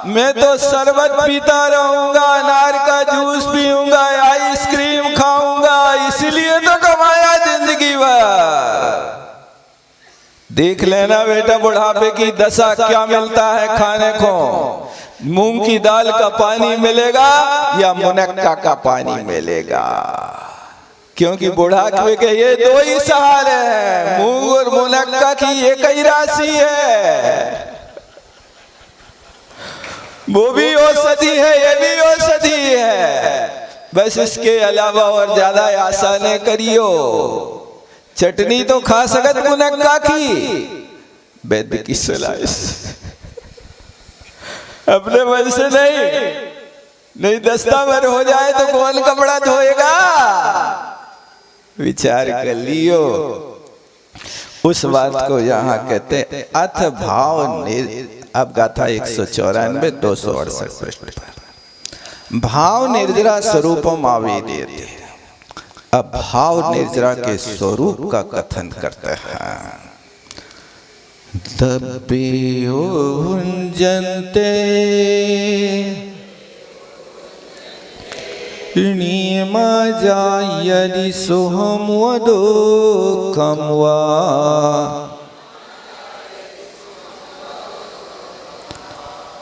मैं तो शरबत पीता रहूंगा, अनार का जूस पीऊंगा, आइसक्रीम खाऊंगा, इसलिए तो कमाया जिंदगी भर। देख लेना बेटा बुढ़ापे की दशा क्या मिलता है खाने को। मूंग की दाल का पानी मिलेगा या मुनक्का का पानी मिलेगा, क्योंकि बुढ़ापे के ये दो ही सहारे हैं, मूंग और मुनक्का की एक ही राशि है। वो भी औषधि है, ये भी औषधि है। बस इसके अलावा और ज्यादा आशा न करियो। चटनी तो खा सकत मुनक्का की, वैद्य की सलाह अपने मन से नहीं दस्तावर हो जाए तो कौन कपड़ा धोएगा। विचार कर लियो। उस बात को यहाँ कहते अथ भाव अब गाथा 194 268 पृष्ठ पर भाव निर्जरा स्वरूपम आवेदयते। अब भाव निर्जरा के स्वरूप का कथन करते हैं। दब्बेयो भुंजन्ते नियमा यदि सोहम वदुःखं वा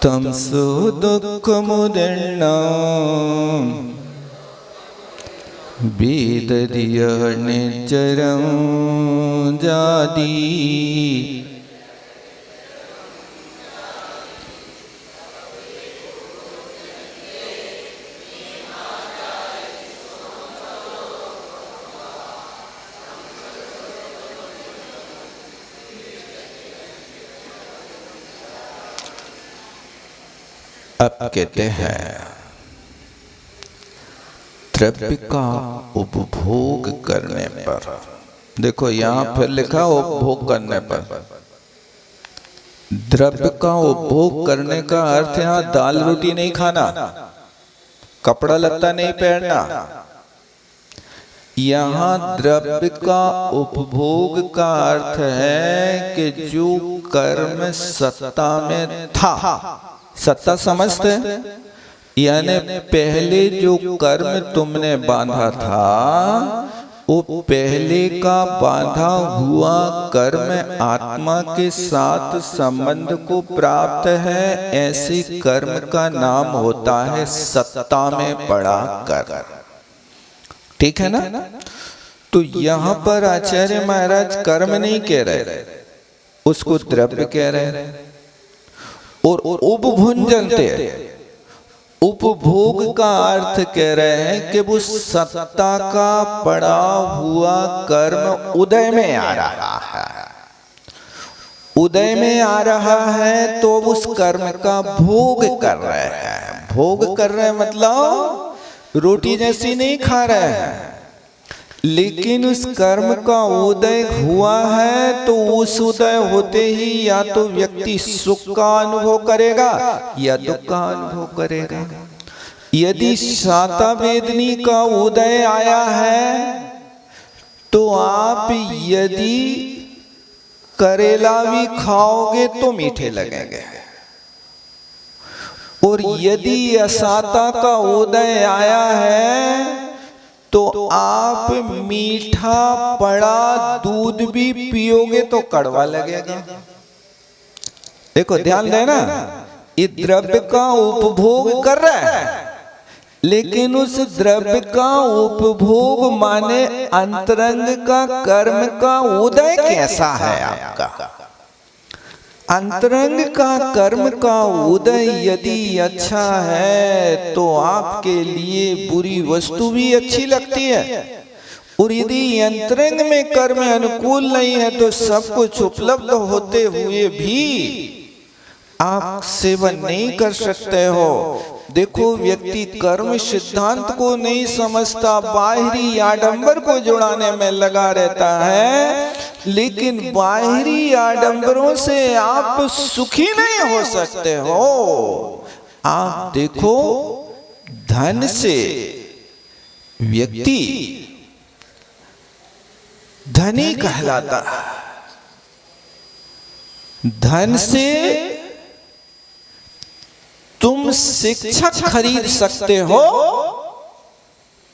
तं सुदुःखमुदीर्णं वेदधिय निर्जरं जाति। अब कहते हैं द्रव्य का उपभोग करने पर, देखो यहां फिर लिखा उपभोग करने पर। द्रव्य का उपभोग करने का अर्थ यहां दाल रोटी नहीं खाना, कपड़ा लत्ता नहीं पहनना। यहाँ द्रव्य का उपभोग का अर्थ है कि जो कर्म सत्ता में था, सत्ता समझते, यानी पहले जो कर्म तुमने बांधा था वो पहले का बांधा हुआ कर्म आत्मा के साथ संबंध को प्राप्त है। ऐसे कर्म का नाम होता है सत्ता में पड़ा कर्म। ठीक है ना। तो यहाँ पर आचार्य महाराज कर्म नहीं कह रहे, उसको द्रव्य कह रहे। और उपभुंजन्ते, उपभोग का अर्थ कह रहे हैं कि वो सत्ता का पड़ा हुआ कर्म उदय में आ रहा है। उदय में आ रहा है तो उस कर्म का भोग कर रहे हैं। भोग कर रहे हैं मतलब रोटी जैसी नहीं खा रहे हैं, लेकिन उस कर्म का उदय हुआ है तो उस उदय होते ही या तो व्यक्ति सुख का अनुभव करेगा या दुख का अनुभव करेगा। यदि शाता वेदनी का उदय आया है तो आप यदि करेला भी खाओगे तो मीठे लगेंगे, और यदि अशाता का उदय आया है तो आप मीठा पड़ा दूध भी पियोगे तो कड़वा लगेगा। देखो ध्यान देना, ये द्रव्य का उपभोग कर रहा है, लेकिन उस द्रव्य का उपभोग माने अंतरंग का कर्म का उदय कैसा है आपका। अंतरंग का कर्म का उदय यदि अच्छा है तो आपके लिए बुरी वस्तु भी अच्छी लगती है, और यदि अंतरंग में कर्म अनुकूल नहीं है तो सब कुछ उपलब्ध होते हुए भी आप सेवन नहीं कर सकते हो। देखो व्यक्ति कर्म सिद्धांत को नहीं समझता, बाहरी आडंबर को जुड़ाने में लगा रहता है, लेकिन बाहरी आडंबरों से आप सुखी नहीं हो सकते हो। आप देखो धन से व्यक्ति धनी कहलाता है, धन से तुम शिक्षक खरीद सकते हो,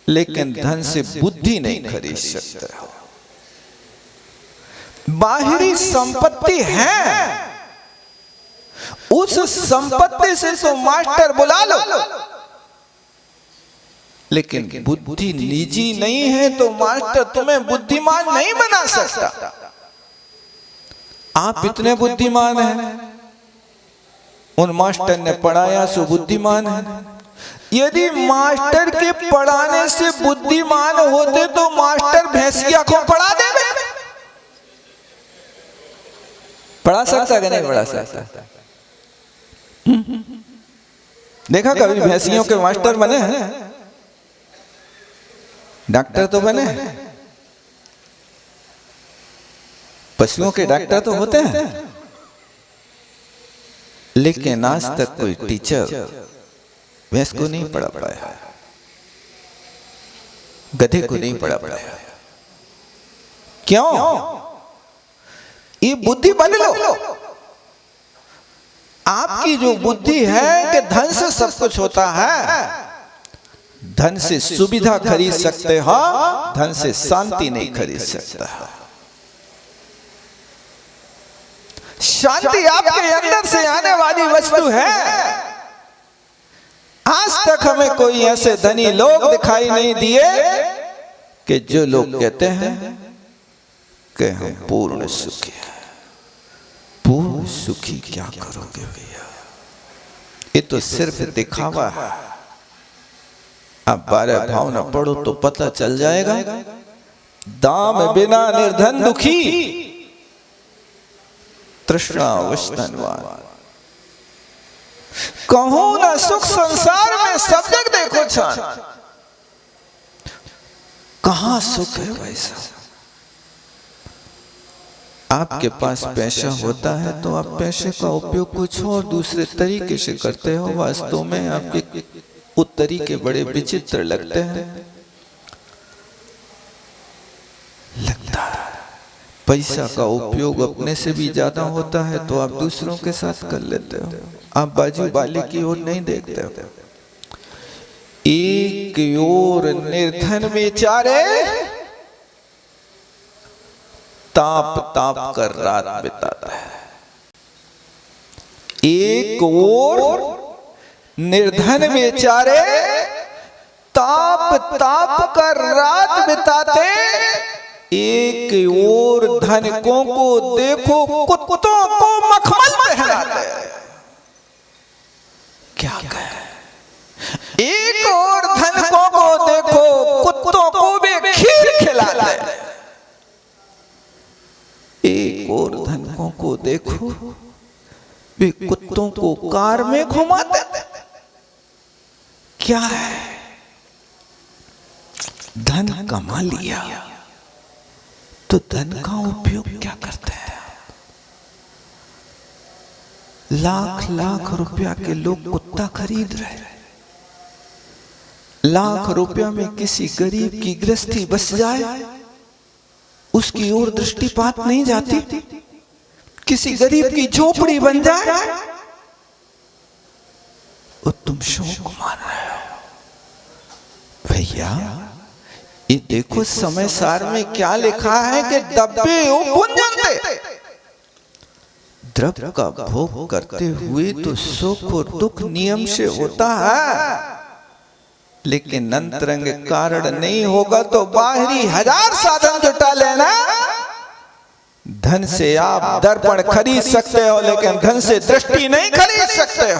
लेकिन धन से बुद्धि नहीं खरीद सकते हो। बाहरी संपत्ति है, उस संपत्ति से तो मास्टर बुला लो, लेकिन बुद्धि निजी नहीं है तो मास्टर तुम्हें बुद्धिमान नहीं बना सकता। आप इतने बुद्धिमान हैं, उन मास्टर ने पढ़ाया सो बुद्धिमान है, यदि मास्टर के पढ़ाने से बुद्धिमान होते तो मास्टर भैंसिया को पढ़ा देवे। पढ़ा सकता कि नहीं पढ़ा सकता? देखा कभी भैंसियों के मास्टर बने हैं? डॉक्टर तो बने हैं, पशुओं के डॉक्टर तो होते हैं, लेकिन आज तक कोई टीचर भैंस को नहीं पढ़ा पाया, गधे को नहीं पढ़ा पाया। क्यों? ये बुद्धि बदल लो। आपकी जो बुद्धि है कि धन से सब कुछ होता है, धन से सुविधा खरीद सकते हो, धन से शांति नहीं खरीद सकता। शांति आपके अंदर से आने वाली वस्तु है। आज तक हमें कोई ऐसे धनी लोग दिखाई नहीं दिए कि जो लोग कहते हैं कि हम पूर्ण सुखी हैं। पूर्ण सुखी क्या करोगे भैया? ये तो सिर्फ दिखावा है। अब 12 भाव न पढ़ो तो पता चल जाएगा। दाम बिना निर्धन दुखी, तृष्णा वस्तनवान। कहो ना सुख संसार में सब जग देखो छान। कहां सुख है वैसा? आपके पास पैसा होता है तो आप पैसे का उपयोग कुछ और दूसरे तरीके से करते हो। वास्तव में आपके वो तरीके बड़े विचित्र लगते हैं। लगता है पैसा का उपयोग अपने से भी ज्यादा होता है तो आप दूसरों के साथ कर लेते हो। आप बाजू वाले की ओर नहीं देखते हो। एक ओर निर्धन बेचारे ताप ताप कर रात बिताता है, एक ओर निर्धन बेचारे ताप ताप कर रात बिताते, एक ओर धनिकों को देखो कुत्तों को मखमल पहनाते। क्या कहे? एक और धनिकों को देखो कुत्तों को भी खीर खिलाते। एक और धनिकों को देखो वे कुत्तों को कार में घुमाते। क्या है? धन कमा लिया तो धन का उपयोग क्या करते हैं? लाख लाख रुपया के लोग कुत्ता खरीद रहे। लाख रुपया में किसी गरीब की गृहस्थी बस जाए, उसकी ओर दृष्टिपात नहीं जाती। किसी गरीब की झोपड़ी बन जाए और तुम शौक मान रहे हो। भैया ये देखो समय सार में क्या लिखा है कि दब्बे उपुंजनते। द्रव्य का भोग करते हुए तो सुख और दुख नियम से होता है, लेकिन अंतरंग कारण नहीं होगा तो बाहरी 1000 साधन जुटा लेना। धन से आप दर्पण खरीद सकते हो, लेकिन धन से दृष्टि नहीं खरीद सकते हो।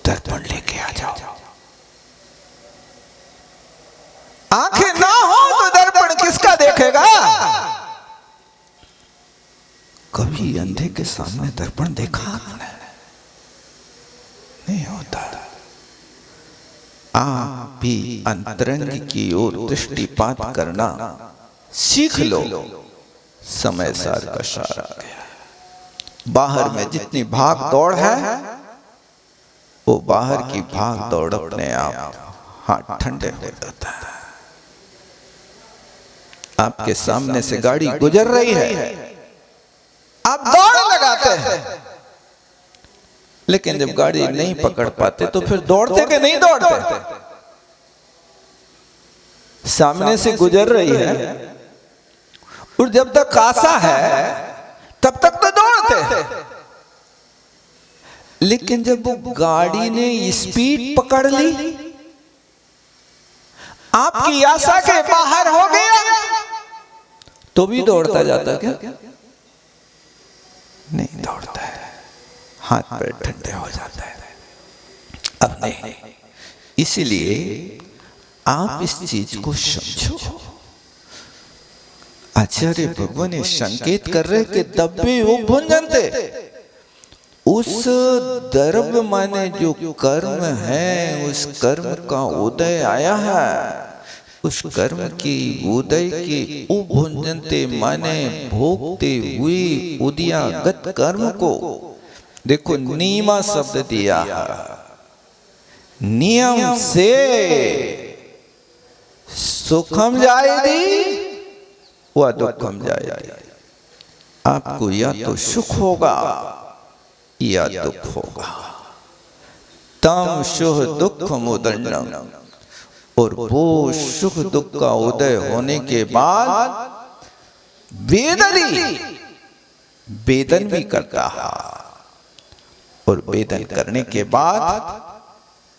दर्पण लेके आ जाओ। आंखें ना हो तो दर्पण किसका देखेगा? कभी अंधे के सामने दर्पण देखा नहीं होता। आप भी अंतरंग की ओर दृष्टिपात करना सीख लो। समय सार का सार आ गया। बाहर में जितनी भाग दौड़ है वो बाहर की भाग दौड़ अपने आप हाथ ठंडे हो जाता है। आपके सामने से गाड़ी गुजर रही है, आप दौड़ लगाते हैं, लेकिन जब गाड़ी नहीं पकड़ पाते तो फिर दौड़ते कि नहीं दौड़ते? सामने से गुजर रही है और जब तक आशा है तब तक तो दौड़ते, लेकिन जब वो गाड़ी ने स्पीड पकड़ ली, आपकी आशा के बाहर हो गया, तो भी दौड़ता जाता क्या? नहीं दौड़ता है। हाथ पैर ठंडे हो जाते हैं। अब नहीं, इसलिए आप इस चीज को समझो। आचार्य भगवान ये संकेत कर रहे कि दब्बे वो भुंजनते, उस द्रव्य माने जो कर्म है, उस कर्म का उदय आया है, उस कर्म की उदय के उभुंजनते माने भोगते हुए उदयागत कर्म को देखो नीमा शब्द दिया है। नियम से सुखम जाएगी व दुखम जाएगी। आपको या तो सुख होगा या दुख होगा। तम शुभ दुख मुदन्नम, और वो सुख दुख का उदय होने के बाद वेदन भी करता है, और वेदन करने के बाद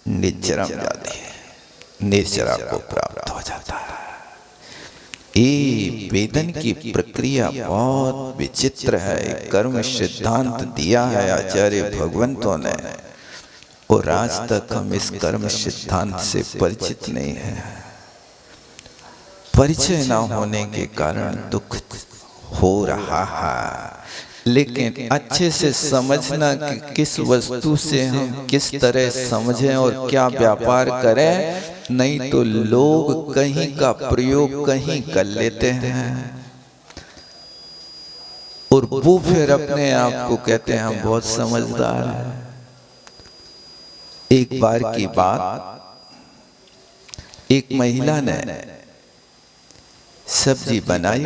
निश्चरम जाती है, निश्चरा को प्राप्त हो जाता है। ये वेदन की प्रक्रिया बहुत विचित्र है। कर्म सिद्धांत दिया है आचार्य भगवंतों ने, और आज तक हम इस कर्म सिद्धांत से परिचित नहीं है। परिचय न होने के कारण दुख हो रहा है। लेकिन अच्छे से समझना कि किस वस्तु से हम किस तरह समझें और क्या व्यापार करें, नहीं तो लोग कहीं का प्रयोग कहीं कर लेते हैं और वो फिर अपने आप को कहते हैं हम बहुत समझदार हैं। एक बार की बात, एक महिला ने सब्जी बनाई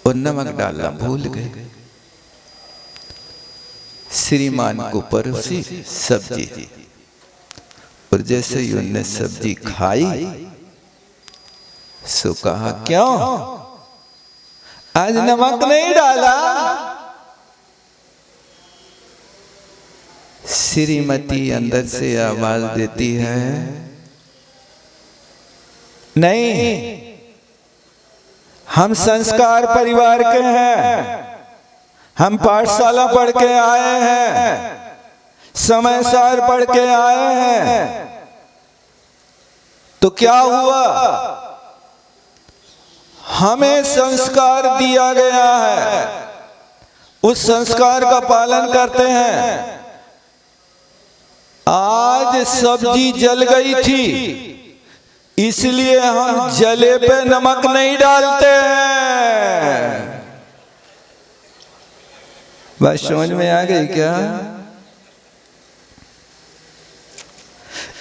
और नमक डालना भूल गए। श्रीमान को परोसी सब्जी, और जैसे ही उनने सब्जी खाई सो कहा क्यों आज नमक नहीं डाला? श्रीमती अंदर से आवाज देती है नहीं, हम संस्कार परिवार के हैं, हम पाठशाला पढ़ के आए हैं, समय सार पढ़ के आए हैं। तो क्या हुआ? हमें संस्कार दिया गया है, उस संस्कार का पालन करते हैं। आज सब्जी जल गई थी, इसलिए हम जले पे नमक नहीं डालते हैं। बात समझ में आ गई क्या?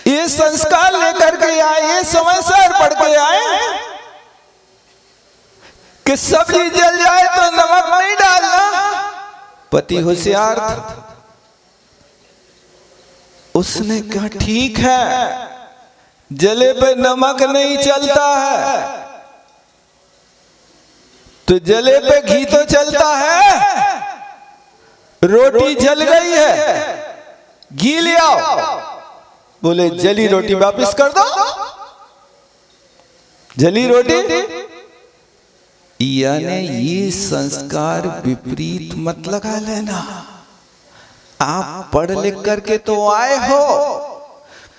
ये संस्कार लेकर के आए, ये समय सार पढ़ के आए कि सब्जी जल जाए तो नमक नहीं डालना। पति होशियार था, उसने कहा ठीक है, जले पे नमक नहीं चलता है तो जले पे घी तो चलता है। रोटी जल गई है, घी ले आओ। बोले जली रोटी वापस कर दो। जली रोटी यानी ये संस्कार विपरीत मत लगा लेना। आप पढ़ लिख करके तो आए हो,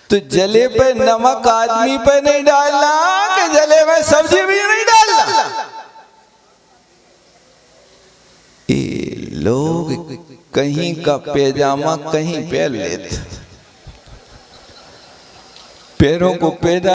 तो जले पे नमक आदमी पे नहीं डालना कि जले में सब्जी भी नहीं डालना। ये लोग कहीं का पैजामा कहीं पहन लेते, पैरों को पैजामा